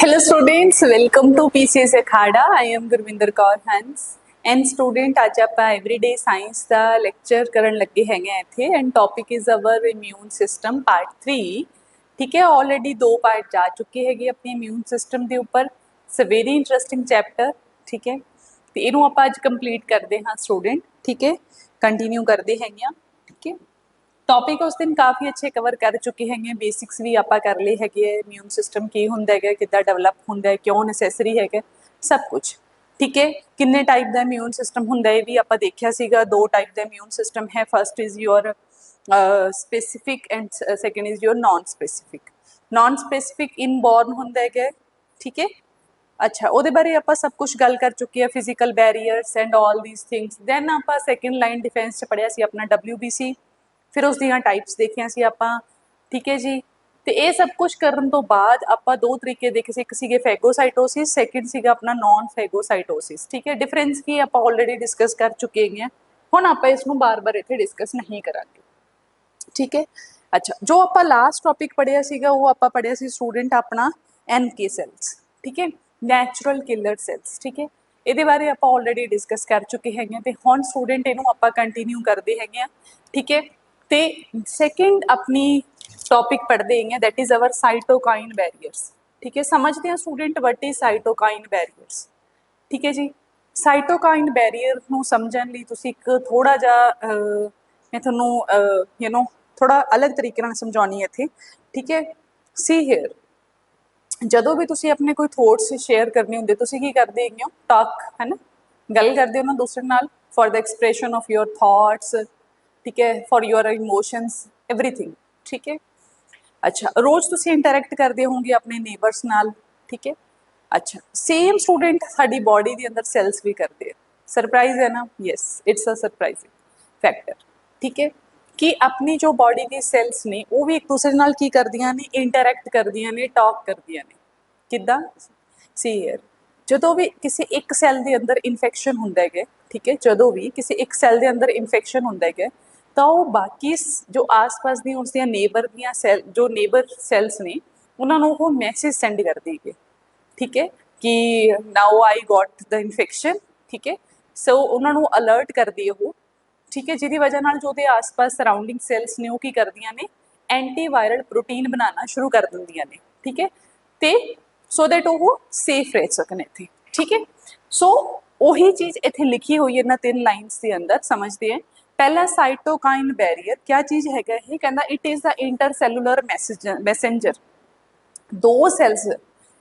Hello students, welcome to PCS Akhada. I am Gurvinder Kaur Hans and student ਅੱਜ ਆਪਾਂ everyday science ਦਾ lecture ਕਰਨ ਲੱਗੇ ਹੈਗੇ ਇੱਥੇ and topic is our immune system part 3 ਠੀਕ ਹੈ ਆਲਰੇਡੀ ਦੋ ਪਾਰਟ ਜਾ ਚੁੱਕੇ ਹੈਗੇ ਆਪਣੇ ਇਮਿਊਨ ਸਿਸਟਮ ਦੇ ਉੱਪਰ it's a very interesting chapter ਠੀਕ ਹੈ ਤੇ ਇਹਨੂੰ ਆਪਾਂ ਅੱਜ ਕੰਪਲੀਟ ਕਰਦੇ ਹਾਂ ਸਟੂਡੈਂਟ ਠੀਕ ਹੈ ਕੰਟੀਨਿਊ ਕਰਦੇ ਹੈਗੇ ਆ ਠੀਕ ਹੈ टॉपिक उस दिन काफ़ी अच्छे कवर कर चुके हैं बेसिक्स भी आप कर ले है इम्यून सिस्टम की होंगे कि डेवलप होंगे क्यों नैसेसरी है सब कुछ ठीक है किन्ने टाइप का इम्यून सिस्टम होंगे ये भी आप देखा सीगा दो टाइप का इम्यून सिस्टम है first is your specific and second is your non specific inborn होंगे ठीक है अच्छा वो बारे आप सब कुछ गल कर चुके हैं physical barriers and all these things then आप सैकेंड लाइन डिफेंस पढ़िया सी अपना WBC फिर उस ਦੀਆਂ टाइप्स देखिया सी ਆਪਾਂ ठीक है जी तो ये सब कुछ करन तो बाद ਆਪਾਂ दो तरीके देखे सी एक सीगे फैगोसाइटोसिस सैकेंड सीगा अपना नॉन फैगोसाइटोसिस ठीक है डिफरेंस की ਆਪਾਂ ऑलरेडी डिस्कस कर चुके हैं ਹੁਣ ਆਪਾਂ ਇਸ ਨੂੰ बार-बार ਇੱਥੇ डिस्कस नहीं करांगे ठीक है अच्छा जो ਆਪਾਂ लास्ट टॉपिक पढ़िया सीगा वो ਆਪਾਂ पढ़िया सी स्टूडेंट अपना NK सेल्स ठीक है नैचुरल किलर सेल्स ठीक है ਇਹਦੇ ਬਾਰੇ ਆਪਾਂ ऑलरेडी डिस्कस कर चुके हैं ਤੇ ਹੁਣ स्टूडेंट ਇਹਨੂੰ ਆਪਾਂ कंटिन्यू ਕਰਦੇ ਹੈਗੇ ਆ ठीक है तो सैकेंड अपनी टॉपिक पढ़ते हैं दैट इज़ अवर साइटोकाइन बैरीयर्स ठीक है समझते हैं स्टूडेंट वट इज़ साइटोकाइन बैरीयर्स ठीक है जी साइटोकाइन बैरीयर नूं समझण लई तुसीं एक थोड़ा जिहा मैं तुहानूं यू नो थोड़ा अलग तरीके नाल समझाउणी है इत्थे ठीक है सी हेयर जदों भी तुसीं अपने कोई थॉट्स शेयर करने हुंदे तुसीं की करदे हैगे हो टॉक है ना गल करदे हो ना दूसरे नाल for the expression of your thoughts ठीक है फॉर योर इमोशंस एवरीथिंग ठीक है अच्छा रोज़ तुसीं इंटरैक्ट करते होंगे अपने नेबरस नाल ठीक है अच्छा सेम स्टूडेंट साडी बॉडी के अंदर सेल्स भी करते हैं सरप्राइज है ना yes it's a surprising factor ठीक है कि अपनी जो बॉडी की सेल्स ने वो भी एक दूसरे नाल की करदियां ने इंटरैक्ट करदियां ने टॉक करदियां ने किद्दां सी हियर जदों भी किसी एक सैल के अंदर इन्फेक्शन हुंदा है ठीक है जदों भी किसी एक सैल के अंदर इन्फेक्शन हुंदा है तो बाकी जो आस पास दी उसदियां नेबर दियां सैल जो नेबर सैल्स ने उन्होंने वो मैसेज सेंड कर देंगे ठीक है कि now I got the infection ठीक है सो उन्होंने अलर्ट कर दिए वो ठीक है जिहदी वजह नाल जो आस पास सराउंडिंग सैल्स ने वो की करदियां ने एंटीवायरल प्रोटीन बनाना शुरू कर दिंदियां ने ठीक है तो सो दैट वो सेफ रह सकन इत्थे ठीक है सो वही चीज़ इत्थे लिखी हुई है इन्हां 3 लाइन्स के अंदर समझते हैं पहला साइटोकाइन बैरीयर क्या चीज़ है ये कहता इट इज़ द इंटरसैलुलर मैसेंजर दो सैल्स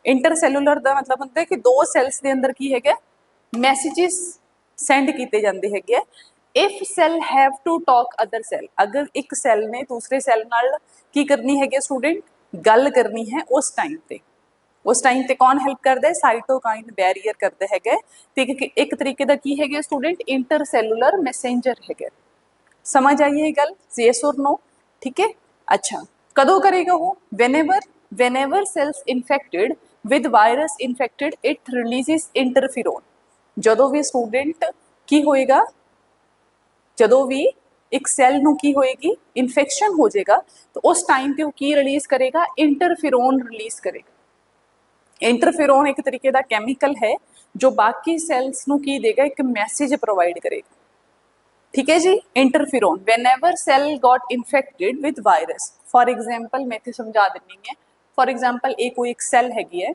इंटरसैलुलर का मतलब होता है कि दो सैल्स के अंदर की है मैसेजेस सेंड किए जाते हैं if cell have to talk other cell अगर एक सैल ने दूसरे सैल नाल की करनी है स्टूडेंट गल करनी है उस टाइम पे कौन हैल्प करता है साइटोकाइन बैरीयर करता है एक तरीके का की है स्टूडेंट इंटरसैलुलर मैसेंजर है समझ आई है गल येस और नो ठीक है अच्छा कदों करेगा वो whenever cells infected with virus infected it releases interferon जदों भी स्टूडेंट की होएगा जदों भी एक सैल नूं की होएगी इन्फेक्शन हो जाएगा तो उस टाइम पे वो की रिलीज करेगा इंटरफेरोन रिलीज करेगा इंटरफेरोन एक तरीके का कैमिकल है जो बाकी सैल्स नूं की देगा एक मैसेज प्रोवाइड करेगा ठीक है जी interferon whenever cell got infected with virus for example मैं इतने समझा देनी है फॉर एग्जाम्पल ये कोई एक सैल हैगी है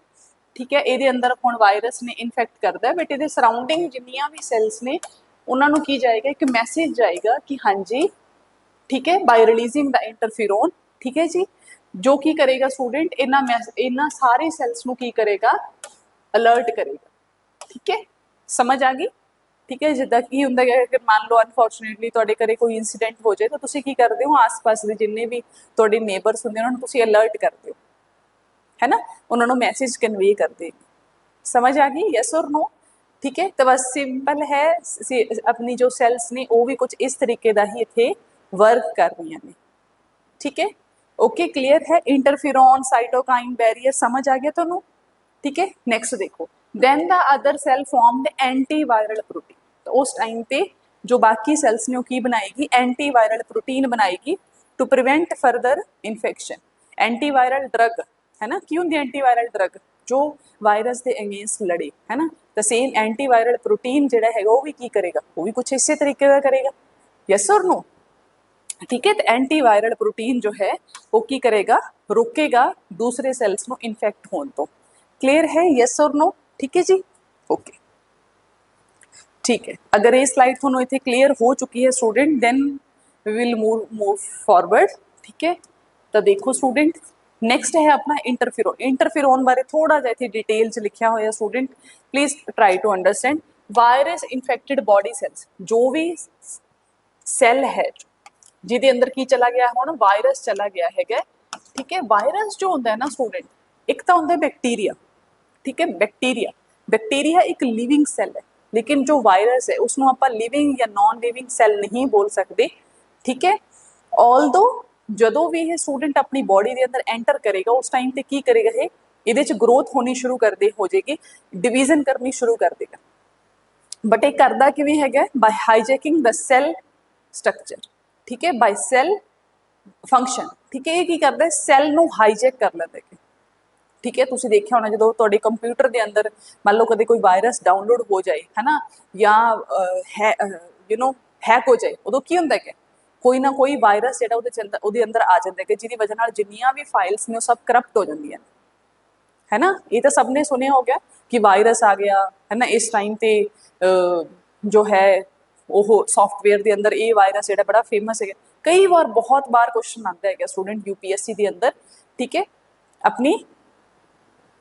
ठीक है ये अंदर हुण वायरस ने इन्फेक्ट करता है बट ये सराउंडिंग जिन्नियां भी सैल्स ने उन्होंने की जाएगा एक मैसेज जाएगा कि हाँ जी ठीक है बाय रिलीजिंग द इंटरफेरोन ठीक है जी जो की करेगा स्टूडेंट इन्ना सारे सैल्स नूं की करेगा अलर्ट करेगा ठीक है समझ आ गई ठीक है जिदा की होंगे अगर मान लो अनफॉर्चुनेटली तुहाडे घरे कोई इंसीडेंट हो जाए तो तुसीं की करते हो आस पास के जिन्ने भी तुहाडे नेबरस होंगे उन्होंने तुसीं अलर्ट करते हो है ना उन्होंने मैसेज कन्वे करते समझ आ गई यस और नो ठीक है तो बस सिंपल है अपनी जो सैल्स ने वो भी कुछ इस तरीके का ही इत्थे वर्क कर रही हैं ठीक है ओके क्लीयर है इंटरफेरोन साइटोकाइन बैरियर समझ आ गया तुहानूं ठीक है नैक्सट देखो then the other cell formed antiviral protein तो उस टाइम पे जो बाकी सेल्स ने वो की बनाएगी एंटीवायरल प्रोटीन बनाएगी to prevent further infection antiviral drug है ना की होंगी एंटीवायरल ड्रग जो वायरस के अगेंस्ट लड़े, है ना। तो सेम एंटीवायरल प्रोटीन जिहड़ा हैगा वो भी की करेगा, वो भी कुछ इसे तरीके का करेगा, यस और नो। ठीक है, तो एंटीवायरल प्रोटीन जो है वो की करेगा, रोकेगा दूसरे सैल्स को इन्फेक्ट होने तो। क्लियर है, यस और नो। ठीक है जी, ओके ठीक है। अगर ये स्लाइड थोड़ा इतने क्लीयर हो चुकी है student, then we will move forward. ठीक है, तो देखो स्टूडेंट, नैक्सट है अपना इंटरफेरोन। इंटरफेरोन बारे थोड़ा जा इतने डिटेल च लिखा हुआ student, please try to understand. Virus infected body cells, जो भी सैल है जिहदे अंदर की चला गया हुण वायरस चला गया है। ठीक है, वायरस जो होंदा है ना स्टूडेंट, एक तो होंदा बैक्टीरिया। ठीक है, बैक्टीरिया, बैक्टीरिया एक लिविंग सैल है, लेकिन जो वायरस है उसनों आपां लिविंग या नॉन लिविंग सैल नहीं बोल सकते। ठीक है, ऑलदो जदों भी ये स्टूडेंट अपनी बॉडी के अंदर एंटर करेगा उस टाइम ते की करेगा, ये ਇਹਦੇ ਚ ग्रोथ होनी शुरू कर दे हो जाएगी, डिवीजन करनी शुरू कर देगा। बट ये करता किवें हैगा, by hijacking the cell structure. ठीक है, बाय सैल फंक्शन। ठीक है, ये की करता है, सैल नूं हाईजैक कर लैंदा है। ठीक है, तुसीं देखिया होना जो तुहाडे कंप्यूटर के अंदर मान लो कदे कोई वायरस डाउनलोड हो जाए, है ना, या है यू नो हैक हो जाए, उदों की हुंदा है, कोई ना कोई वायरस जिहड़ा उहदे अंदर आ जाता है, जिहदी वजह नाल जिन्नियां भी फाइल्स ने सब करप्ट हो जांदियां, है ना। ये तो सबने सुनिया हो गया कि वायरस आ गया, है ना, इस टाइम पे जो है वो सॉफ्टवेयर के अंदर ये वायरस जो बड़ा फेमस है। कई बार बहुत बार क्वेश्चन आता है स्टूडेंट यूपीएससी के अंदर। ठीक है, अपनी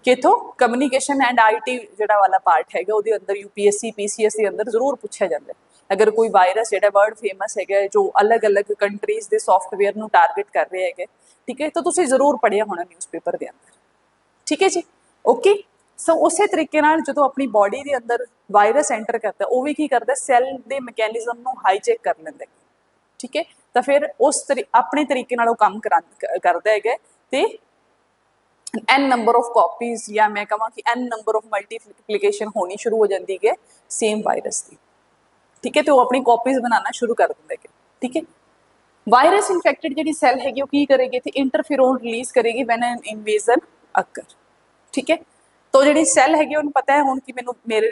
किथों कम्यूनीकेशन एंड आईटी जिहड़ा वाला पार्ट है उहदे अंदर यूपीएससी पीसीएस के अंदर जरूर पूछा जाता है। अगर कोई वायरस जिहड़ा वर्ल्ड फेमस है जो अलग अलग कंट्रीज के सॉफ्टवेयर नूं टारगेट कर रहे हैं, ठीक है, तो तुसीं जरूर पढ़िया होना न्यूज़पेपर के अंदर। ठीक है जी, ओके। सो उस तरीके जो अपनी बॉडी के अंदर वायरस एंटर करता है, वो भी की करता है, सैल के मैकेनिज्म को हाईजैक कर लेंदा है। ठीक है, तो फिर उस अपने तरीके काम करता है, तो एन नंबर ऑफ कॉपीज या मैं कहां कि एन नंबर ऑफ मल्टीप्लीकेशन होनी शुरू हो जाती है सेम वायरस की। ठीक है, तो वो अपनी कॉपीज बनाना शुरू कर देंगे। ठीक है, वायरस इन्फेक्टेड जी सैल हैगी वो की करेगी, तो इंटरफेरोन रिलीज करेगी वैन एन इन्वेजन अकर। ठीक है, तो जी सैल हैगी उन्हें पता है हुण कि मैनू मेरे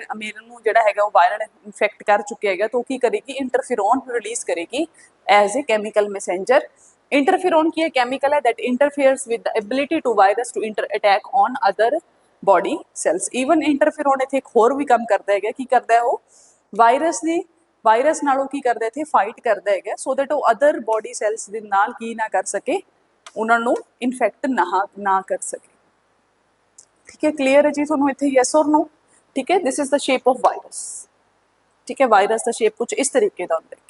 जोड़ा है वो वायरल इन्फेक्ट कर चुके हैं, तो की करेगी, इंटरफेरोन रिलीज करेगी as a chemical messenger. Interferon की केमिकल है that interferes with the ability to virus to enter attack on other body cells. Even interferon इत्थे एक होर भी काम करता है, की करता है वो वायरस की वायरस नालों की करता है इत्थे फाइट करता है, सो दैट वो अदर बॉडी सैल्स दे नाल की ना कर सके, उन्होंने इन्फेक्ट ना कर सके। ठीक है, क्लीयर है जी थोनों इत्थे, यस और नो। ठीक है, this is the shape of virus. ठीक है, वायरस का शेप कुछ इस तरीके का होता है।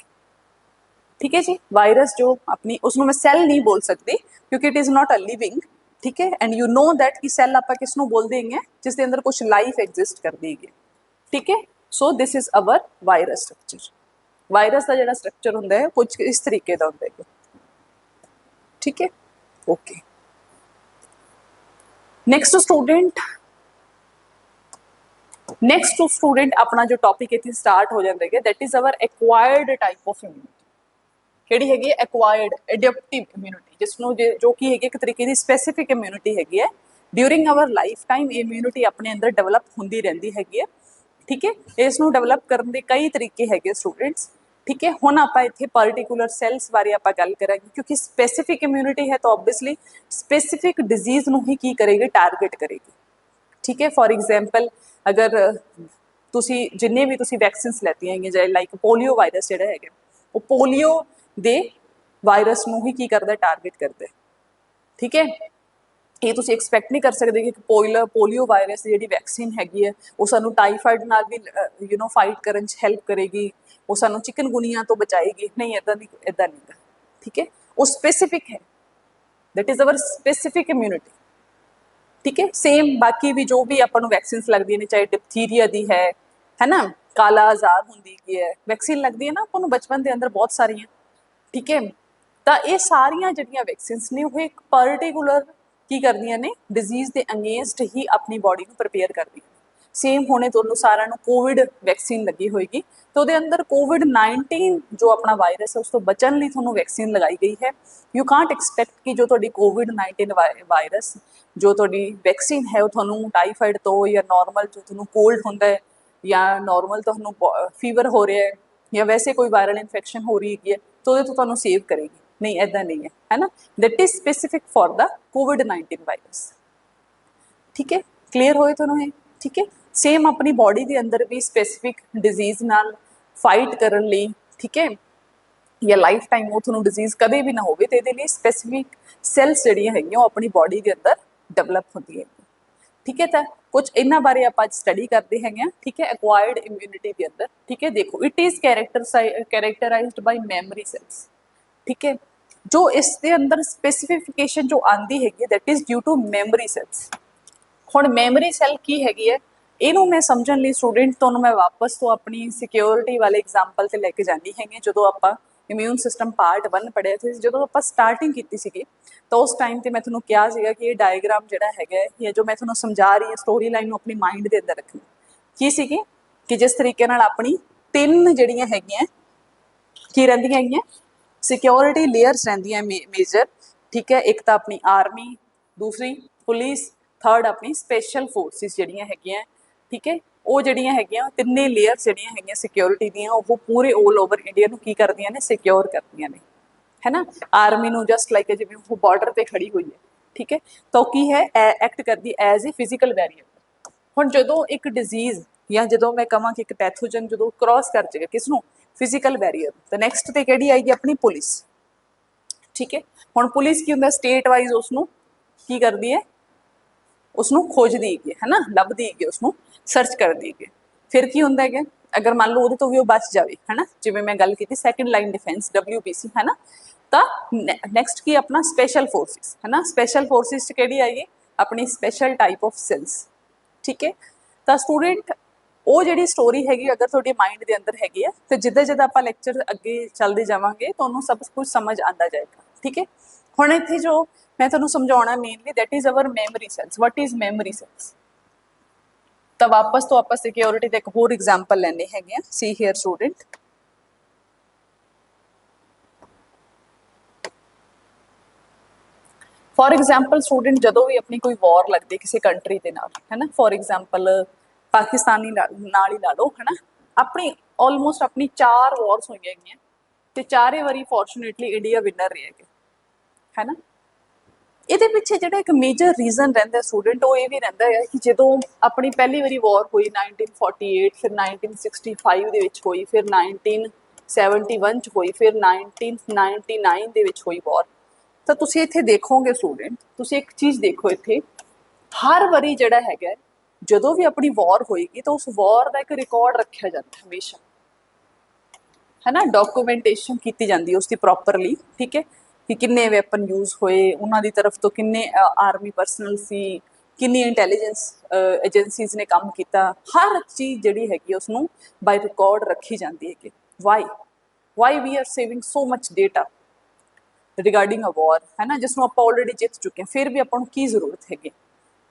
ठीक है जी, वायरस जो अपनी उसमें मैं सैल नहीं बोल सकती क्योंकि it is not a living. ठीक है, एंड यू नो दैट कि सैल आप किसनों बोल देंगे, जिसके अंदर कुछ लाइफ एग्जिस्ट कर देगी। ठीक है, सो this is our virus structure. Virus का जो स्ट्रक्चर होंगे है कुछ इस तरीके का होंगे। ठीक है, ओके। नेक्स्ट स्टूडेंट अपना जो टॉपिक इतने स्टार्ट हो जाता है, that is our acquired type of immunity. ਕਿਹੜੀ ਹੈਗੀ ਹੈ, एक्वायर्ड एडेप्टिव इम्यूनिटी, जिसनों जो कि है एक तरीके की स्पैसीफिक इम्यूनिटी हैगी है। During our life time immunity अपने अंदर डेवलप होंदी रहंदी हैगी है। ठीक है, इसनों डेवलप करने के कई तरीके हैगे स्टूडेंट्स। ठीक है, हुण आपां इत्थे पर्टिकुलर सैल्स बारे आपां गल करांगे, क्योंकि स्पैसीफिक इम्यूनिटी है तो ऑब्वियसली स्पैसीफिक डिजीज नूं ही की करेगी, टारगेट करेगी। ठीक है, फॉर एग्जाम्पल अगर तुसी जिन्ने भी तुसी वैक्सीनस लैतियां हैगियां, जाए लाइक पोलियो वायरस जिहड़ा हैगा वो पोलियो दे वायरस नूं ही की करदा, टारगेट करदा। ठीक है, ये तुसी एक्सपैक्ट नहीं कर सकते कि पोलियो वायरस की जी वैक्सीन हैगी है वो सानू टाईफाइड नाल भी फाइट करन च हैल्प करेगी, वो सानू चिकनगुनिया तो बचाएगी, नहीं इदां नहीं। ठीक है, वो स्पेसिफिक है, that is our specific immunity. ठीक है, सेम बाकी भी जो भी अपन वैक्सीन लगती ने, चाहे डिप्थीरिया की है ना, काला आजार होंगी की है वैक्सीन लगती है ना अपन बचपन के अंदर बहुत सारिया। ठीक है, तो ये सारिया जिहड़ियां वैक्सीनस ने वो एक पर्टिकुलर की करदियां ने डिजीज़ के अगेंस्ट ही अपनी बॉडी को प्रिपेयर करदियां। सेम होने ਤੁਹਾਨੂੰ ਸਾਰਿਆਂ ਨੂੰ ਕੋਵਿਡ ਵੈਕਸੀਨ ਲੱਗੀ ਹੋਏਗੀ तो ਉਹਦੇ ਅੰਦਰ कोविड-19 जो अपना वायरस है उस तो बचन ਲਈ ਤੁਹਾਨੂੰ वैक्सीन लगाई गई है। यू कांट एक्सपैक्ट कि जो ਤੁਹਾਡੀ कोविड-19 वायरस जो ਤੁਹਾਡੀ वैक्सीन है वो ਤੁਹਾਨੂੰ टाइफाइड तो या नॉर्मल जो ਤੁਹਾਨੂੰ कोल्ड ਹੁੰਦਾ है या नॉर्मल ਤੁਹਾਨੂੰ फीवर हो रहा है या वैसे कोई वायरल इन्फेक्शन हो रही है तो ਉਹਦੇ ਤੋਂ ਤੁਹਾਨੂੰ सेव करेगी, नहीं ऐसा नहीं है ना। That is specific for the covid virus. ठीक है, क्लीयर होए ਤੁਹਾਨੂੰ ਇਹ? ठीक है, सेम अपनी बॉडी के अंदर भी स्पेसिफिक डिजीज़ नाल फाइट करन लई, ठीक है, या लाइफ टाइम वो थोड़ा डिजीज़ कदे भी ना होवे तो ये लिए स्पेसिफिक सैल्स जिहड़ियां हैगियां वो अपनी बॉडी के अंदर डेवलप होंदी है। ठीक है, तो कुछ इन्हां बारे आप अज स्टडी करते हैं। ठीक है, एक्वायर्ड इम्यूनिटी के अंदर, ठीक है, देखो it is characterized by memory cells. ठीक है, जो इसके अंदर स्पेसिफिकेशन जो आती हैगी that is due to memory cells. ਹੁਣ ਮੈਮਰੀ ਸੈੱਲ ਕੀ ਹੈਗੀ ਹੈ ਇਹਨੂੰ ਮੈਂ ਸਮਝਣ ਲਈ ਸਟੂਡੈਂਟ ਤੁਹਾਨੂੰ ਮੈਂ ਵਾਪਸ ਤੋਂ ਆਪਣੀ ਸਿਕਿਉਰਿਟੀ ਵਾਲੇ ਐਗਜ਼ਾਮਪਲ ਤੇ ਲੈ ਕੇ ਜਾਂਦੀ ਹੈਗੀ। ਜਦੋਂ ਆਪਾਂ ਇਮਿਊਨ ਸਿਸਟਮ ਪਾਰਟ 1 ਪੜ੍ਹਿਆ ਸੀ, ਜਦੋਂ ਆਪਾਂ ਸਟਾਰਟਿੰਗ ਕੀਤੀ ਸੀਗੀ ਤਾਂ ਉਸ ਟਾਈਮ ਤੇ ਮੈਂ ਤੁਹਾਨੂੰ ਕਿਹਾ ਸੀਗਾ ਕਿ ਇਹ ਡਾਇਗਰਾਮ ਜਿਹੜਾ ਹੈਗਾ ਜਾਂ ਜੋ ਮੈਂ ਤੁਹਾਨੂੰ ਸਮਝਾ ਰਹੀ ਹਾਂ ਸਟੋਰੀ ਲਾਈਨ ਨੂੰ ਆਪਣੀ ਮਾਈਂਡ ਦੇ ਅੰਦਰ ਰੱਖਣੀ ਕੀ ਸੀਗੀ ਕਿ ਜਿਸ ਤਰੀਕੇ ਨਾਲ ਆਪਣੀ ਤਿੰਨ ਜਿਹੜੀਆਂ ਹੈਗੀਆਂ ਕੀ ਰਹਿੰਦੀਆਂ ਹੈਗੀਆਂ ਸਿਕਿਉਰਿਟੀ ਲੇਅਰਸ ਰਹਿੰਦੀਆਂ ਮੇਜਰ। ठीक है, एक तो अपनी आर्मी, दूसरी पुलिस, थर्ड अपनी स्पेशल फोर्सिस जड़ियाँ हैगियां। ठीक है, वो जड़ियाँ हैगियां तिन्ने लेयर्स जड़ियाँ हैगियां सिक्योरिटी दियां वो पूरे ऑल ओवर इंडिया नूं की करदियां ने सिक्योर करदियां ने, है ना। आर्मी नूं जस्ट लाइक जिवें वो बॉर्डर ते खड़ी हुई है, ठीक है, तो की है एक्ट करदी एज ए फिजिकल बैरीयर। हुण जदों एक डिजीज़ या जदों मैं कहां कि एक पैथोजन जदों क्रॉस कर जाएगा किस नूं फिजिकल बैरीयर तो नैक्सट ते किहड़ी आएगी अपनी पुलिस। ठीक है, हुण पुलिस की होंदा स्टेट वाइज उसनूं की करदी है उसनूं खोजदी है ना, लभदी है उसनूं सर्च करदी है। फिर की होंदा है अगर मान लो उहदे तो भी वो बच जाए, है ना, जिवें मैं गल की सैकेंड लाइन डिफेंस WPC, है ना, तो नैक्सट की अपना स्पेशल फोर्सिस, है ना। स्पेशल फोर्सिस च किहड़ी आएगी अपनी स्पेशल टाइप ऑफ सेल्स। ठीक है, तो स्टूडेंट वो जी स्टोरी हैगी अगर थोड़ी माइंड के अंदर हैगी है तो जिदा जिदा आप लैक्चर अगे चलते जावांगे तो सब कुछ समझ आता जाएगा। ठीक है, हुण इत्थे जो मैं तुहानूं समझाउणा mainly that is our memory cells. What is memory cells? तो वापस तो आप सिक्योरिटी का एक होर एग्जाम्पल लैने हैगे आ। See here student, for example student जदों भी अपनी कोई वॉर लगती किसी कंट्री के नाल, है ना, फॉर एग्जाम्पल पाकिस्तानी नाल ही ला लो, है ना, अपनी ऑलमोस्ट अपनी 4 वॉर्स हुई हैं तो चारे वारी फॉर्चुनेटली इंडिया विनर रहे हैं, है ना। ये पिछे जो एक मेजर रीजन रहा स्टूडेंट वो ये भी रहा है कि जो अपनी पहली बारी वॉर हुई 1948, फिर 1965 दे विच हुई, फिर 1971 च हुई, फिर 1999 दे विच हुई वॉर। तो तुसी इत्थे देखोगे स्टूडेंट, तुसी एक चीज़ देखो इत्थे हर वारी जिहड़ा हैगा जदों भी अपनी वॉर होएगी तो उस वॉर का एक रिकॉर्ड रखा जाता हमेशा, है ना, डॉक्यूमेंटेशन की जाती है उसकी प्रॉपरली। ठीक है, कि किन्ने वैपन यूज़ होए उन्होंने तरफ तो किन्ने आर्मी परसनल सी किन्नी इंटैलीजेंस एजेंसीज ने काम किया, हर चीज़ जिहड़ी हैगी उसनूं बाय रिकॉर्ड रखी जाती है। Why we are saving so much data regarding a war, है ना, जिसनों आप ऑलरेडी जित चुके हैं फिर भी अपन की जरूरत हैगी।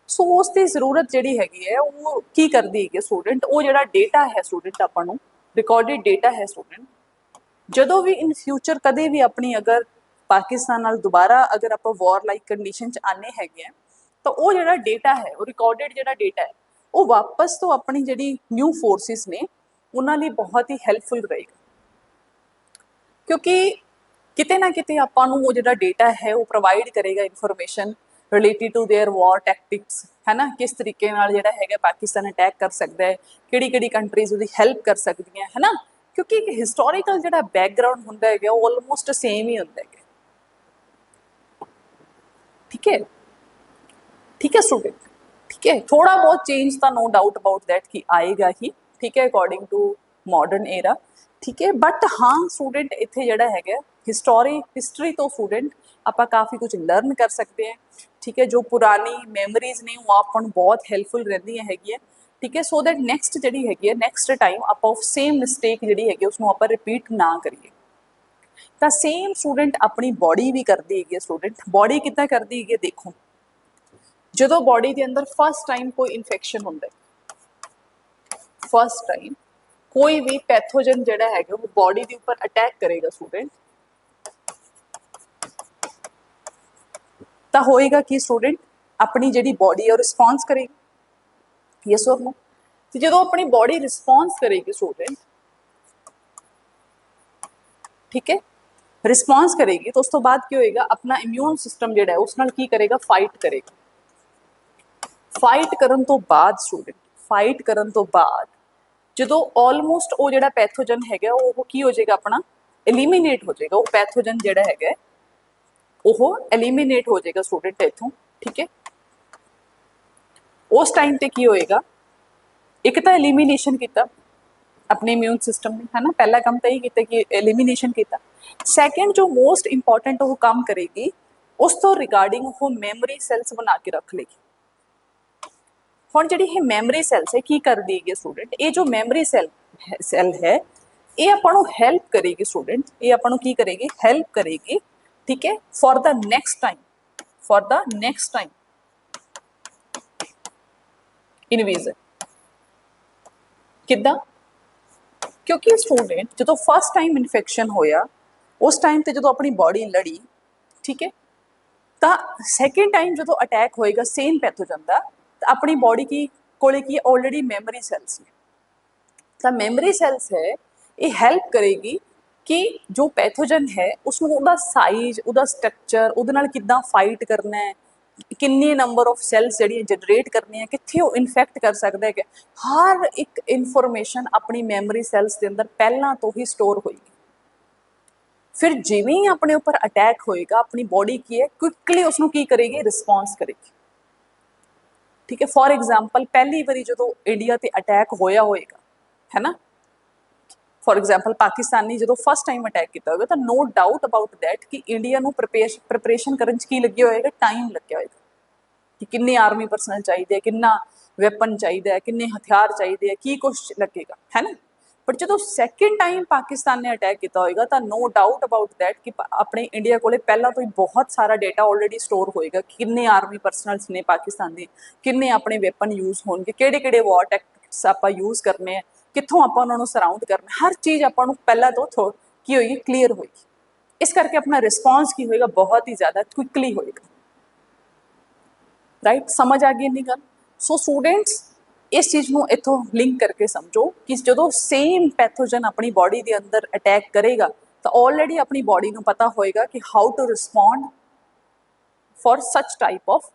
सो उसकी जरूरत जिहड़ी हैगी है वो की करदी है स्टूडेंट, वो जिहड़ा डेटा है स्टूडेंट आपां नूं रिकॉर्डिड डेटा है स्टूडेंट जदों भी इन फ्यूचर कदे भी अपनी अगर पाकिस्तान नाल दोबारा अगर आप वॉर लाइक कंडीशन आने हैगे तो वो जिहड़ा डेटा है वो रिकॉर्डिड जिहड़ा डेटा है वो वापस तो अपनी जिहड़ी न्यू फोर्सिस ने उन्हां लई बहुत ही हैल्पफुल रहेगा, क्योंकि किते ना किते आपां नूं वो जिहड़ा डेटा है वो प्रोवाइड करेगा information related to their war tactics, है ना, किस तरीके नाल जिहड़ा हैगा पाकिस्तान अटैक कर सकता है, किहड़ी कंट्रीज उसकी हैल्प कर सकदियां, है ना, क्योंकि एक हिस्टोरिकल जिहड़ा बैकग्राउंड हुंदा है वो ऑलमोस्ट सेम ही हुंदा है। ठीक है, ठीक है स्टूडेंट, ठीक है, थोड़ा बहुत चेंज तो नो डाउट अबाउट दैट कि आएगा ही, ठीक है, अकॉर्डिंग टू मॉडर्न एरा। ठीक है, बट हाँ स्टूडेंट इत्थे जिहड़ा हैगा हिस्टरी तो स्टूडेंट आप काफ़ी कुछ लर्न कर सकते हैं। ठीक है, जो पुरानी मैमरीज ने वो अपन बहुत हैल्पफुल रहिंदियां हैगियां। ठीक है, सो दैट नैक्सट जिहड़ी हैगी है नैक्सट टाइम आप सेम मिसटेक जिहड़ी हैगी उसनूं आप रिपीट ना करिए। तो सेम स्टूडेंट अपनी बॉडी भी करती है स्टूडेंट, बॉडी कितना करती है देखो, जो बॉडी के अंदर फर्स्ट टाइम कोई इन्फेक्शन होंदा है, फर्स्ट टाइम कोई भी पैथोजन जिहड़ा हैगा वो बॉडी के उपर अटैक करेगा स्टूडेंट, तो होएगा कि स्टूडेंट अपनी जिहड़ी बॉडी है रिस्पॉन्स करेगी, यस और नो। तो जो अपनी बॉडी रिस्पॉन्स करेगी स्टूडेंट, ठीक है, रिस्पॉन्स करेगी तो उस तो बाद की होएगा अपना इम्यून सिस्टम जिहड़ा है उस नाल की करेगा, फाइट करेगा। फाइट करन तो बाद स्टूडेंट, फाइट करन तो बाद जो ऑलमोस्ट वो जिहड़ा पैथोजन हैगा वो की हो जाएगा, अपना एलिमीनेट हो जाएगा, वो पैथोजन जिहड़ा हैगा वो एलिमीनेट हो जाएगा स्टूडेंट इथों, ठीक है। उस टाइम ते की होएगा, एक तो एलिमीनेशन किया अपने इम्यून सिस्टम ने, है ना, पहला काम तो यही किया कि एलिमीनेशन किया। सैकेंड जो मोस्ट इंपॉर्टेंट वो काम करेगी, उस तो रिगार्डिंग वो मैमरी सैल्स बना के रख लेगी। हुण जिहड़ी ये मैमरी सैल्स है की कर देगी स्टूडेंट, ये जो मैमरी सैल है ये आपां नूं हैल्प करेगी स्टूडेंट, ये आपां नूं की करेगी, हैल्प करेगी, ठीक है, for the next time, for the next time invasion. किद्दां? क्योंकि स्टूडेंट जो फस्ट टाइम इन्फेक्शन होया उस टाइम ते जो अपनी बॉडी लड़ी, ठीक है, तो सैकेंड टाइम जो अटैक होएगा सेम पैथोजन का, तो अपनी बॉडी की कोले की ऑलरेडी मैमरी सैल्स ने, तो मैमरी सैल्स है ये हैल्प करेगी कि जो पैथोजन है उसमें उसका साइज, उसका स्ट्रक्चर, उहदे नाल किद्दां फाइट करना है, किन्ने नंबर ऑफ सैल्स जिहड़ियां जनरेट करनी है, कित्थे वो इन्फेक्ट कर सकता है, हर एक इनफॉर्मेशन अपनी मैमरी सैल्स के अंदर पहला तो ही स्टोर होएगी। फिर जिवें ही अपने ऊपर अटैक होएगा अपनी बॉडी की है क्विकली उसनों की करेगी, रिस्पॉन्स करेगी, ठीक है। फॉर एग्जाम्पल पहली बारी जो इंडिया ते अटैक होया होएगा, है ना, फॉर एग्जाम्पल पाकिस्तान ने जो फस्ट टाइम अटैक किया होगा, तो नो डाउट अबाउट दैट कि इंडिया नूं प्रिपरेशन करन च की लग्या होएगा, टाइम लग्या होएगा कि किन्ने आर्मी परसनल चाहिए, किन्ना वैपन चाहिए, किन्ने हथियार चाहिए, की कुछ लगेगा, है ना। बट जो सैकेंड टाइम पाकिस्तान ने अटैक किया होएगा, तो नो डाउट अबाउट दैट कि अपने इंडिया को पहला तो ही बहुत सारा डेटा ऑलरेडी स्टोर होएगा, किन्ने आर्मी परसनल्स ने पाकिस्तान के, किन्ने अपने वैपन यूज होंगे, किहड़े वॉर टैक्टिक्स आप यूज करने हैं, कितों आप उन्होंने सराउंड करना, हर चीज़ आपको पहला तो की होगी, क्लीयर होगी। इस करके अपना रिस्पॉन्स की होएगा, बहुत ही ज़्यादा क्विकली होएगा, राइट। समझ आ गई इन्नी गल। सो स्टूडेंट्स इस चीज़ को इतों लिंक करके समझो कि जो सेम पैथोजन अपनी बॉडी के अंदर अटैक करेगा, तो ऑलरेडी अपनी बॉडी को पता होएगा कि how to respond for such type of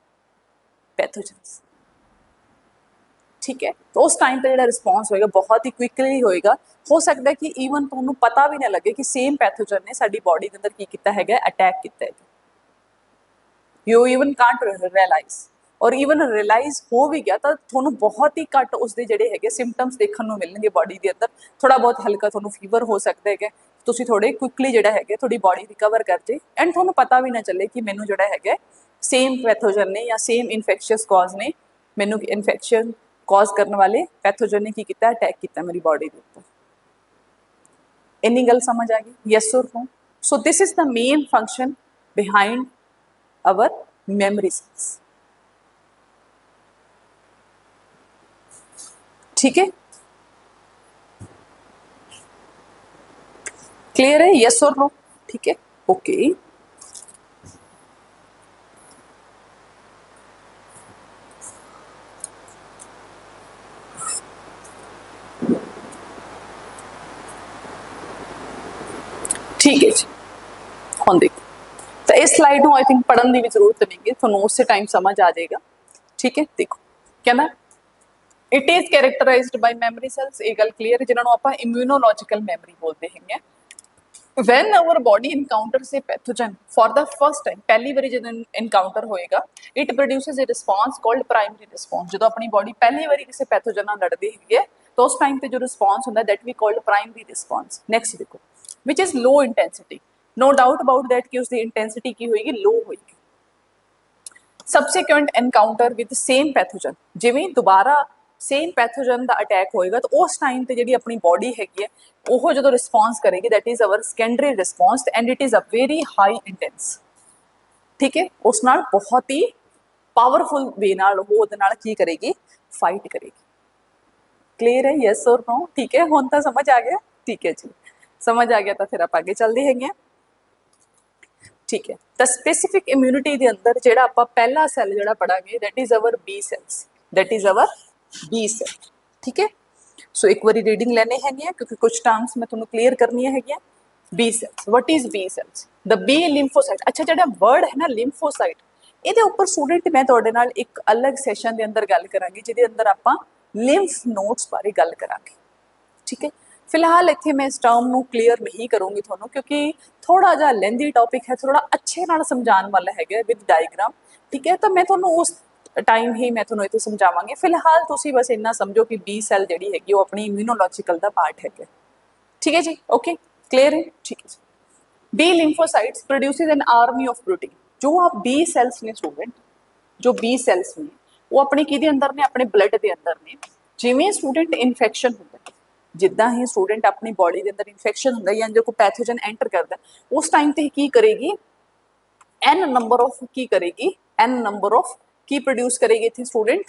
pathogens, ठीक है। तो उस टाइम पर जो रिस्पॉन्स होएगा बहुत ही क्विकली होएगा, हो सकता है कि ईवन तुहानूं पता भी ना लगे कि सेम पैथोजन ने साडी बॉडी के अंदर की किया है, अटैक किया है, यू ईवन कांट रियलाइज, और ईवन रियलाइज हो भी गया तो थोनों बहुत ही घट उसके जोड़े है सिमटम्स देखने को मिलेंगे बॉडी के अंदर, थोड़ा बहुत हल्का थोनों फीवर हो सकता है, तुम थोड़े क्विकली जोड़ा है थोड़ी बॉडी रिकवर कर जाए, एंड थोनों पता भी ना चले कि मैनू जोड़ा है सेम पैथोजन ने या सेम इन्फेक्शियस कॉज ने मैनू इन्फेक्शन कॉज करने वाले पैथोजन ने की किया, अटैक किया मेरी बॉडी के ऊपर। इन्नी गल समझ आ गई, यस और no. So this is the main function behind our memory cells, ठीक है, क्लियर है, यस और नो, ठीक है, ओके। ठीक है जी, हम देखो तो इस स्लाइड को आई थिंक पढ़ने की जरूरत नहीं है, थोड़ा उस टाइम समझ आ जाएगा, ठीक है। देखो कहना it is characterized by memory cells, ये गल क्लीयर है, जिन्होंने आप इम्यूनोलॉजिकल मैमरी बोलते हैं। When our body encounters a pathogen for the first time, पहली बारी जो इनकाउंटर होएगा, it produces a response called primary response। जो अपनी बॉडी पहली बारी किसी पैथोजन नाल लड़दी है तो उस टाइम पे जो रिस्पॉन्स होता है that we called primary response. Next देखो which is low intensity, no doubt about that कि उसकी इंटेंसिटी की होएगी, लो होएगी। Subsequent encounter with same pathogen, जिवें दोबारा सेम पैथोजन का अटैक होएगा तो उस टाइम पर जी अपनी बॉडी हैगी है वो जो रिस्पॉन्स करेगी that is our secondary response, and it is a very high intense, ठीक है। उस नाल बहुत ही पावरफुल वे नाल वो की करेगी, फाइट करेगी। क्लियर है, यस और नो? ठीक है, हुण तो समझ आ गया? ठीक है जी, समझ आ गया तो फिर आप आगे चलते हैं। ठीक है, तो स्पेसिफिक इम्यूनिटी के अंदर जो आप पहला सैल जो पढ़ांगे that is our B cells, that is our B cell. ठीक है, सो एक बार रीडिंग लेने हैं क्योंकि कुछ टर्म्स मैं तुम्हें क्लीयर करनी है। B cells, what is B cells? The B lymphocyte. अच्छा, जो वर्ड है ना लिम्फोसाइट, ये उपर स्टूडेंट मैं तुहाडे नाल एक अलग सैशन के अंदर गल करांगी जिहदे अंदर आपां लिम्फ नोड्स बारे गल करांगे। ठीक है, फिलहाल इत्थे मैं इस टर्म को क्लीयर नहीं करूँगी थोनों क्योंकि थोड़ा जा लेंदी टॉपिक है, थोड़ा अच्छे नाल समझाने वाला है विद डायग्राम। ठीक है, तो मैं थोनों उस टाइम ही मैं थोनों इत्थे समझावांगी। फिलहाल तुसीं बस इन्ना समझो कि बी सैल जिहड़ी हैगी वो अपनी इम्यूनोलॉजिकल दा पार्ट है। ठीक है जी, ओके, क्लियर है? ठीक है जी। B lymphocytes produces an army of protein. जो आप बी सैल्स ने स्टूडेंट, जो बी सैल्स ने वो अपने किहदे अंदर ने, अपने ब्लड के अंदर ने। जिवें स्टूडेंट इन्फेक्शन होंदा है, जिद्दां ही स्टूडेंट अपनी बॉडी के अंदर इन्फेक्शन होंदा है या जो कोई पैथोजन एंटर करता है उस टाइम ते की करेगी, एन नंबर ऑफ की करेगी, एन नंबर ऑफ की प्रोड्यूस करेगी इत्थे स्टूडेंट,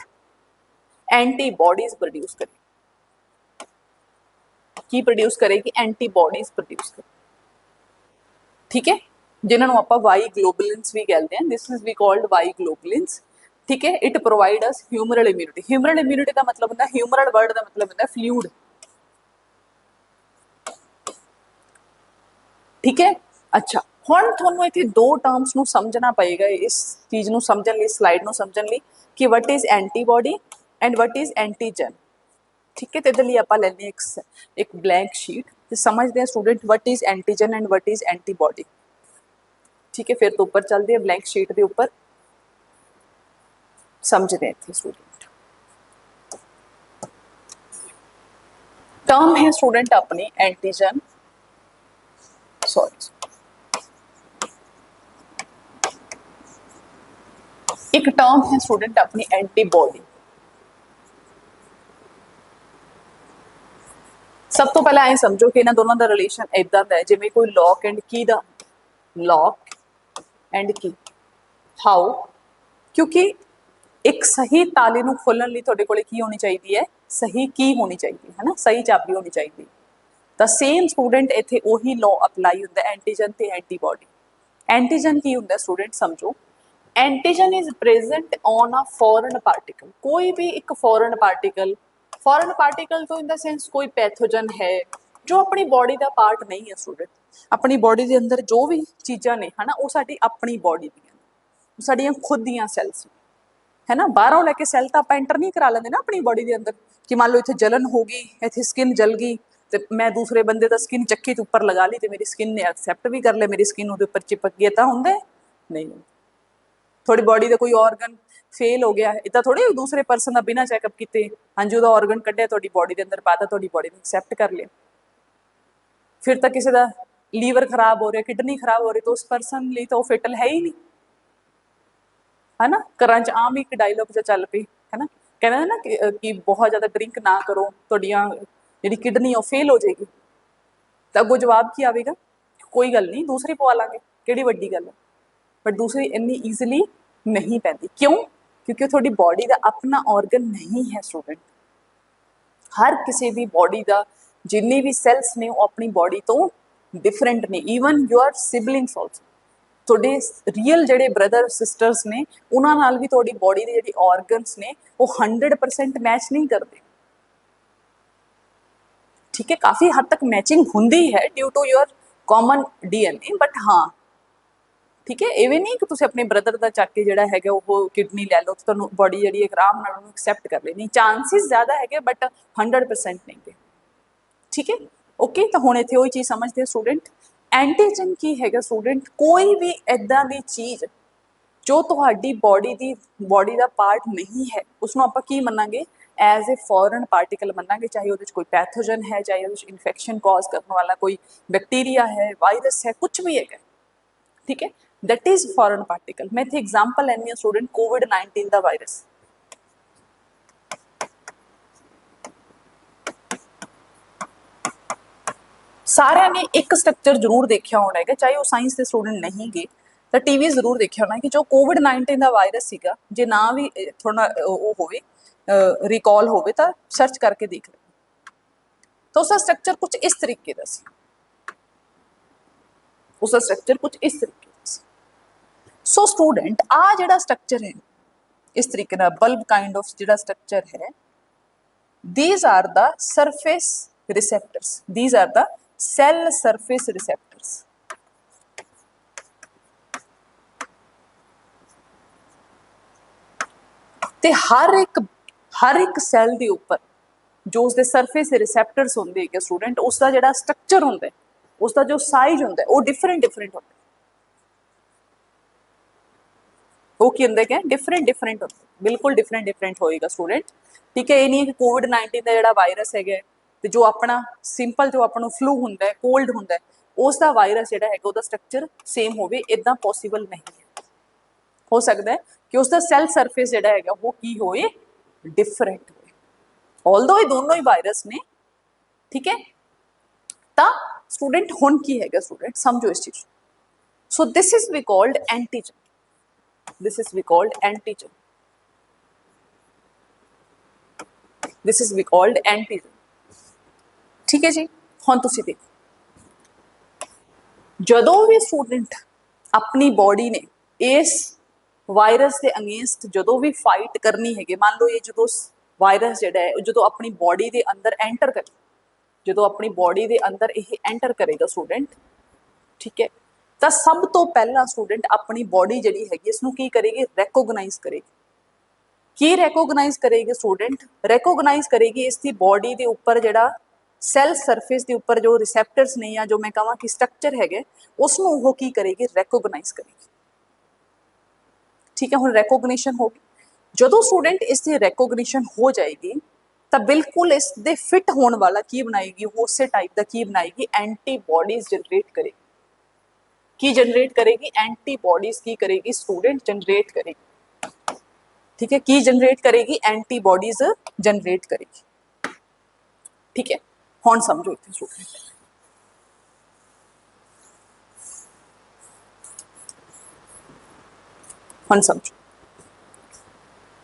एंटीबॉडीज प्रोड्यूस करेगी। की प्रोड्यूस करेगी? एंटीबॉडीज प्रोड्यूस करेगी। ठीक है, जिन्होंने आप वाई ग्लोबुलिन्स भी कहते हैं, this is we called Y globulins. ठीक है, it provide us humoral immunity. Humoral immunity का मतलब होता है, ह्यूमरल वर्ड का मतलब होता है फ्लूइड। ठीक है, अच्छा हुण तुहानूं इत्थे दो टर्म्स नूं समझना पएगा, इस चीज़ नूं समझण लई, स्लाइड नूं समझण लई कि what is antibody and what is antigen. ठीक है, तो इहदे लई आपां लैंदे एक ब्लैंक शीट ते समझते हैं student what is antigen and what is antibody. ठीक है, फिर तो ऊपर चलते हैं ब्लैंक शीट के ऊपर समझते हैं इत्थे स्टूडेंट। टर्म है स्टूडेंट अपनी एंटीजन, सॉरी एक टर्म है स्टूडेंट अपनी एंटीबॉडी। सब तो पहले ऐ समझो कि इन्हों दोनों का रिलेशन इदा का है जिवें कोई लॉक एंड की दा, लॉक एंड की। हाउ? क्योंकि एक सही ताले नूं खोलण लई तुहाडे कोले की होनी चाहिए है? सही की होनी चाहिए है ना, सही चाबी होनी चाहिए। द सेम स्टूडेंट इत्थे उही लॉ अपलाई हुंदा एंटीजन ते एंटीबॉडी। एंटीजन की हुंदा स्टूडेंट समझो, antigen is present on a foreign particle. कोई भी एक फॉरेन पार्टिकल तो इन द सेंस कोई पैथोजन है जो अपनी बॉडी का पार्ट नहीं है स्टूडेंट। अपनी बॉडी के अंदर जो भी चीज़ां ने है ना वो साडी अपनी बॉडी दी, साडियां खुद दियां सैल्स है ना। बाहरों लैके सैल तो आप एंटर नहीं करा लेंगे ना अपनी बॉडी के अंदर कि मान लो इतने जलन होगी, इतने स्किन जल गई तो मैं दूसरे बंदे का स्किन चक्की तो उपर लगा ली तो मेरी स्किन ने एक्सैप्ट भी कर लिया, मेरी स्किन वो उपर चिपक गई, तो होंगे नहीं। थोड़ी बॉडी का कोई ऑर्गन फेल हो गया, इतना थोड़ी दूसरे परसन का बिना चैकअप किए हाँ जी वो ऑर्गन कढ़िया थोड़ी बॉडी के अंदर पाता, थोड़ी बॉडी ने एक्सैप्ट कर लिया। फिर तो किसी का लीवर खराब हो रहा, किडनी खराब हो रही, तो उस परसन लिए तो फिटल है ही नहीं है ना। घर च आम एक डायलॉग जो चल पी है ना, कहते ना कि बहुत ज़्यादा ड्रिंक ना करो थोड़ियाँ जी किडनी वो फेल हो जाएगी। तो अगों जवाब की आएगा, कोई गल नहीं दूसरी पवा लाँगे, कि वड्डी गल है। बट दूसरी इन्नी ईजिली नहीं पैंती, क्यों? क्योंकि थोड़ी बॉडी का अपना ऑर्गन नहीं है स्टूडेंट। हर किसी भी बॉडी का जिन्ने भी सैल्स ने वो अपनी बॉडी तो डिफरेंट ने, ईवन योर सिबलिंग्स ऑल्सो। थोड़े रियल जेडे ब्रदर सिस्टर्स ने उन्होंने नाल भी थोड़ी बॉडी के जी ऑर्गनस ने वो 100% मैच नहीं करते। ठीक है, काफ़ी हद तक मैचिंग होंगी है due to your common DNA, but हाँ ठीक है इवें नहीं कि तुम अपने ब्रदर का चक के जोड़ा है वो किडनी लै लो तो तुम बॉडी जी आराम एक्सैप्ट कर लेनी, चांसिस ज़्यादा है बट 100% नहीं है। ठीक है, ओके, तो हुण इत्थे वही चीज़ समझते हैं स्टूडेंट। एंटीजन की है स्टूडेंट, कोई भी इदा की चीज़ जो तुहाडी बॉडी का पार्ट नहीं है उसनों आपां की मनांगे? एज ए फॉरेन पार्टिकल मनांगे, चाहे वो कोई पैथोजन है, चाहे वो इन्फेक्शन कॉज करने वाला कोई बैक्टीरिया है, वायरस है, कुछ भी है। ठीक है, दैट इज फॉरेन पार्टिकल। मैं इत्थे एग्जाम्पल लैनी स्टूडेंट कोविड-19 का वायरस। सारे ने एक स्ट्रक्चर जरूर देखा होना है, चाहे वो साइंस के स्टूडेंट नहीं गए तो टीवी जरूर देखा होना कि जो कोविड-19 का वायरस सीगा, जे ना भी थोड़ा वो होवे रिकॉल होवे तो सर्च करके देख लें। तो उसका स्ट्रक्चर कुछ इस तरीके का सी, उसका स्ट्रक्चर कुछ इस तरीके का सी। सो स्टूडेंट आ जिहड़ा स्ट्रक्चर है इस तरीके का बल्ब काइंड ऑफ जिहड़ा स्ट्रक्चर है, these are the surface receptors, these are the cell surface receptors। ਤੇ हर एक सैल के उपर जो उसके सरफेस रिसैप्टर्स होंगे है स्टूडेंट, उसका जो स्ट्रक्चर होंगे, उसका जो साइज होंगे वो डिफरेंट डिफरेंट होंगे। वो की होंगे क्या, डिफरेंट डिफरेंट होंगे, बिल्कुल डिफरेंट डिफरेंट होएगा स्टूडेंट। ठीक है, ये नहीं है कि कोविड-19 का जो वायरस है तो जो अपना सिंपल जो अपनों फ्लू होंगे, कोल्ड होंगे, उसका वायरस जो है उसका स्ट्रक्चर सेम हो, इदा पॉसीबल नहीं है। हो सकता है कि उसका सैल सरफेस जो है वो की होए, डिफरेंट हो, ऑल्दो ये दोनों ही वायरस ने। ठीक है, तो स्टूडेंट हुण की है स्टूडेंट समझो इस चीज। So this is we called antigen, this is we called antigen, this is we called antigen. ठीक है जी, हुण तुसीं देखो जदों भी स्टूडेंट अपनी बॉडी ने इस वायरस के अगेंस्ट जदों भी फाइट करनी है, मान लो ये जो वायरस जो है जो अपनी बॉडी के अंदर एंटर करे, जो अपनी बॉडी के अंदर ये एंटर करेगा स्टूडेंट, ठीक है, तो सब तो पहला स्टूडेंट अपनी बॉडी जी है इसनों की करेगी, रैकोगनाइज करेगी। की रैकोगनाइज करेगी स्टूडेंट, रैकोगनाइज करेगी इसकी बॉडी के उपर जो सैल सरफेस के उपर जो रिसैप्टर्स ने या जो मैं कहा कि स्ट्रक्चर है उसनों वो की करेगी, रैकोगनाइज करेगी। ठीक है, हुण रैकोगनिशन होगी, जो स्टूडेंट इसकी रैकोगनिशन हो जाएगी तो बिल्कुल इस दे फिट होने वाला की बनाएगी, वो उस टाइप का की बनाएगी, एंटीबॉडीज जनरेट करेगी। की जनरेट करेगी, एंटीबॉडीज की करेगी स्टूडेंट, जनरेट करेगी। ठीक है, की जनरेट करेगी, एंटीबॉडीज जनरेट करेगी। ठीक है, हुण समझो इत्थे स्टूडेंट, हुण समझो।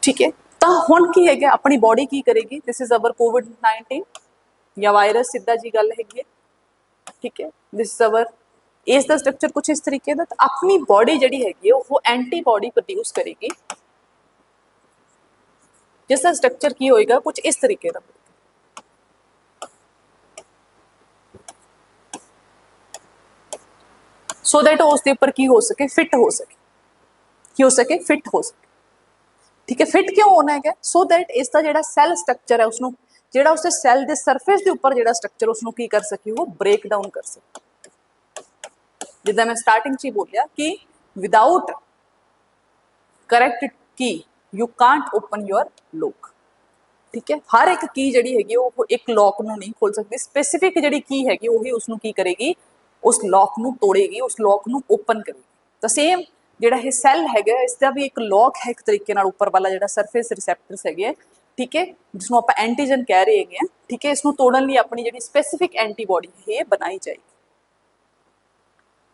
ठीक है, तो हुण की है अपनी बॉडी की करेगी, दिस इज अवर कोविड-19 या वायरस, सीधा जी गल हैगी है। ठीक है, दिस इज अवर, इसका स्ट्रक्चर कुछ इस तरीके का, तो अपनी बॉडी जी हैगी वो एंटीबॉडी प्रोड्यूस करेगी, जिसका स्ट्रक्चर की होएगा कुछ इस तरीके का, सो दैट उसके ऊपर की हो सके, फिट हो सके, की हो सके, फिट हो सके। ठीक है, फिट क्यों होना है, सो दैट इसका जो सैल स्ट्रक्चर है उसनों जो उसके सैल के सरफेस के उपर जो स्ट्रक्चर उसनों की कर सके, वो ब्रेक डाउन कर सके। जिदा मैं स्टार्टिंग च ही बोलिया कि विदाउट करैक्ट की you can't open your lock. ठीक है, हर एक की जी हैगी वो एक लॉक नूं नहीं खोल सकती, स्पेसिफिक जी की हैगी वही उसनों की करेगी, उस लॉक नूं तोड़ेगी, उस लॉक नूं ओपन करेगी। तो सेम जिहड़ा ये सैल हैगा इसका भी एक लॉक है, एक तरीके नाल उपर वाला जिहड़ा सरफेस रिसैप्टर्स हैगे, ठीक है, जिसनों आपां एंटीजन कह रहे हैं। ठीक है, इसनों तोड़न लई अपनी जिहड़ी स्पेसिफिक एंटीबॉडी है ये बनाई जाएगी।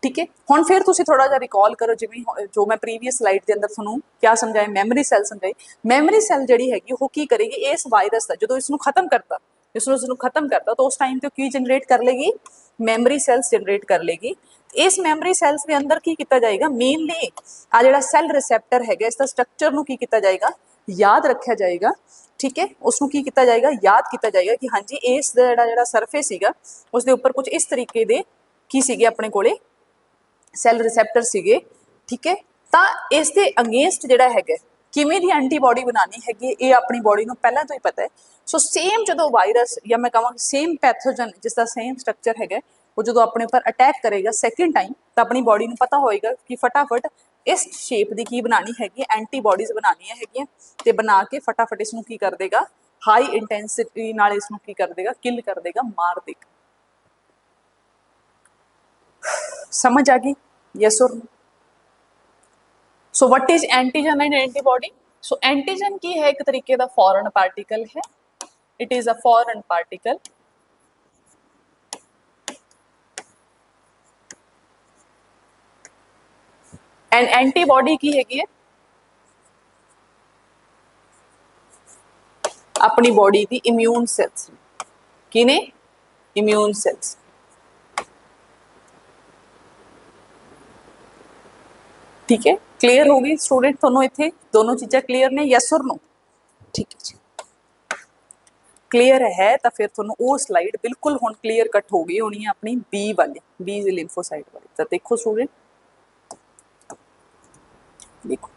ठीक है, हुण फिर तुसीं थोड़ा जिहा रिकॉल करो, जिवें जो मैं प्रीवियस स्लाइड के अंदर तुहानूं क्या समझाया, मैमरी सैल समझाई। मैमरी सैल जिहड़ी हैगी वो की करेगी, इस वायरस का जो इसनों खत्म करता, इसनों खत्म करता तो उस टाइम ते की जनरेट कर लेगी, मैमरी सैल्स जनरेट कर लेगी। इस मैमरी सैल्स के अंदर की किया जाएगा, मेनली आ जिहड़ा सैल रिसैप्टर है इसका स्ट्रक्चर नूं की किया जाएगा, याद रखा जाएगा। ठीक है, उसनों की किया जाएगा, याद किया जाएगा कि हाँ जी इस जिहड़ा सरफेस सीगा उसके उपर कुछ इस तरीके दे की सीगे अपने कोले सैल रिसैप्टर सीगे। ठीक है, तो इसके अगेंस्ट जिहड़ा हैगा किवें दी एंटीबॉडी बनानी हैगी, ये अपनी बॉडी नूं पहलां तो ही पता है। सो सेम जो वायरस या मैं कहां सेम पैथोजन जिसका सेम स्ट्रक्चर है वो जो अपने उपर अटैक करेगा सैकेंड टाइम, तो अपनी बॉडी नूं पता होएगा कि फटाफट इस शेप की की बनानी हैगी, एंटीबॉडीज बनानियां हैगियां ते बना के फटाफट इसनूं की कर देगा, हाई इंटेंसिटी नाल इसनूं की कर देगा, किल कर देगा, मार देगा। समझ आ गई, यस और no? So what is antigen and antibody? So antigen की है एक तरीके का फॉरेन पार्टिकल है, it is a foreign particle, and antibody की हैगी है अपनी बॉडी की इम्यून सैल्स की ने इम्यून सैल्स। ठीक है, क्लीयर हो गई स्टूडेंट थोनों इत्थे दोनों चीज़ां क्लीयर ने, यस और नो? ठीक है जी, क्लीयर है तो फिर थोनों वो स्लाइड बिल्कुल हुण क्लीयर कट हो गई होनी है अपनी बी वाली, बी लिम्फोसाइट वाली। तो देखो स्टूडेंट, देखो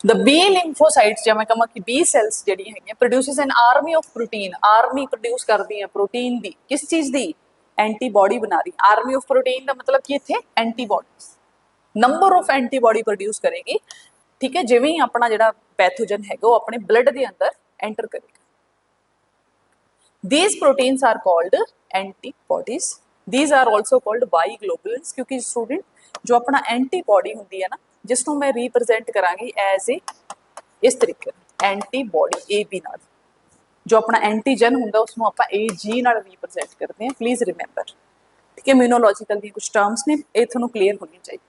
द बी लिम्फोसाइट्स जब मैं कहा कि बी सैल्स जड़ी है produces an army of protein, army produce करती है प्रोटीन दी, किस चीज़ दी? एंटीबॉडी बना रही। आर्मी ऑफ प्रोटीन का मतलब कि इत्थे antibodies, number of antibody produce करेगी। ठीक है, जिवें ही अपना जिहड़ा पैथोजन है वो अपने ब्लड के अंदर एंटर करेगा। These proteins are called antibodies. These are also called Y globulins क्योंकि स्टूडेंट जो अपना एंटीबॉडी होंगी है ना, जिसनों मैं रिप्रजेंट करांगी एज ए इस तरीके एंटीबॉडी ए बी नाल, जो अपना एंटीजन होंगे उसनों आप ए जी नाल रिप्रजेंट करते हैं। प्लीज रिमेंबर, ठीक है, इम्यूनोलॉजिकल दी कुछ टर्म्स ने ये थोनों क्लीयर होनी चाहिए।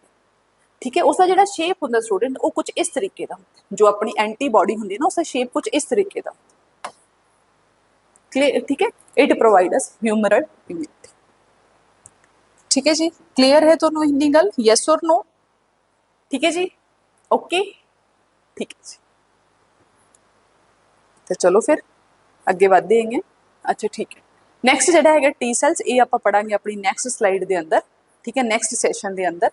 ठीक है, उसका जो शेप होंगे स्टूडेंट वो कुछ इस तरीके का, जो अपनी एंटीबॉडी होंगी ना उसका शेप कुछ इस तरीके का। क्लियर? ठीक है, it provide us humoral immunity. ठीक है जी, क्लियर है दोनों हिंदी गल, यस और नो? ठीक है जी, ओके, ठीक है जी। तो चलो फिर अगे बढ़ते हैं। अच्छा ठीक है, नैक्सट जो है टी सैल्स, ये आप पढ़ांगे अपनी नैक्सट स्लाइड के अंदर। ठीक है, नैक्सट सैशन के अंदर।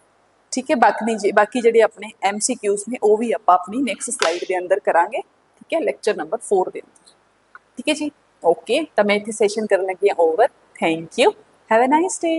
ठीक है, बाकी जो अपने MCQs ने वो भी आप अपनी नैक्सट स्लाइड के अंदर करांगे। ठीक है, लैक्चर नंबर 4 के अंदर। ठीक है जी, ओके, तो मैं इतने सैशन करने लगी over. Thank you, have a nice day.